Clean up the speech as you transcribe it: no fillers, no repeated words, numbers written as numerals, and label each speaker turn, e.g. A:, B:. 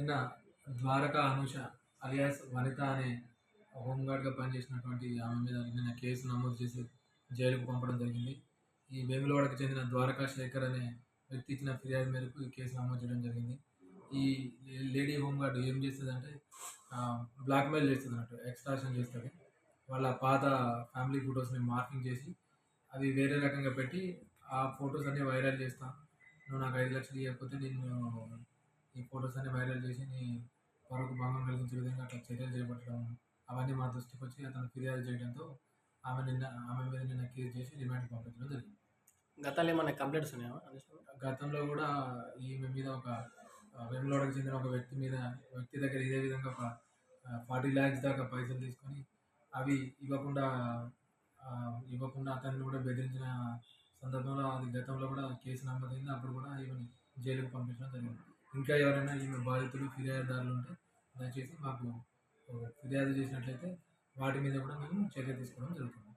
A: నిన్న ద్వారక అనూష అలియాస్ వనిత అనే హోంగార్డ్గా పనిచేసినటువంటి ఆమె మీద నిన్న కేసు నమోదు చేసి జైలుకు పంపడం జరిగింది. ఈ వేములవాడకు చెందిన ద్వారకా శేఖర్ అనే వ్యక్తి ఇచ్చిన ఫిర్యాదు మేరకు ఈ కేసు నమోదు చేయడం జరిగింది. ఈ లేడీ హోంగార్డ్ ఏం చేస్తుందంటే బ్లాక్మెయిల్ చేస్తుంది అన్నట్టు, ఎక్స్టార్షన్ చేస్తుంది. వాళ్ళ పాత ఫ్యామిలీ ఫొటోస్ని మార్కింగ్ చేసి అవి వేరే రకంగా పెట్టి ఆ ఫొటోస్ అన్ని వైరల్ చేస్తా, నువ్వు నాకు 5 లక్షలు ఇవ్వకపోతే నిన్ను ఈ ఫొటోస్ అన్ని వైరల్ చేసి నీ పరువుకు భంగం కలిగించే విధంగా అట్లా చర్యలు చేపట్టడం, అవన్నీ మా దృష్టికి వచ్చి అతను ఫిర్యాదు చేయడంతో ఆమె మీద నిన్న కేసు చేసి రిమాండ్కి పంపించడం జరిగింది.
B: గతంలో ఏమైనా కంప్లైంట్స్ ఉన్నాయా?
A: గతంలో కూడా ఈమె మీద ఒక వేములవాడకు చెందిన ఒక వ్యక్తి దగ్గర ఇదే విధంగా ఒక 40 lakhs దాకా పైసలు తీసుకొని అవి ఇవ్వకుండా అతన్ని కూడా బెదిరించిన సందర్భంలో అది గతంలో కూడా కేసు నమోదైంది. అప్పుడు కూడా ఈమెని జైలుకు పంపించడం జరిగింది. ఇంకా ఎవరైనా ఈమె బాధితులు ఫిర్యాదుదారులు ఉంటే దయచేసి మాకు ఫిర్యాదు చేసినట్లయితే వాటి మీద కూడా మేము చర్య తీసుకోవడం జరుగుతుంది.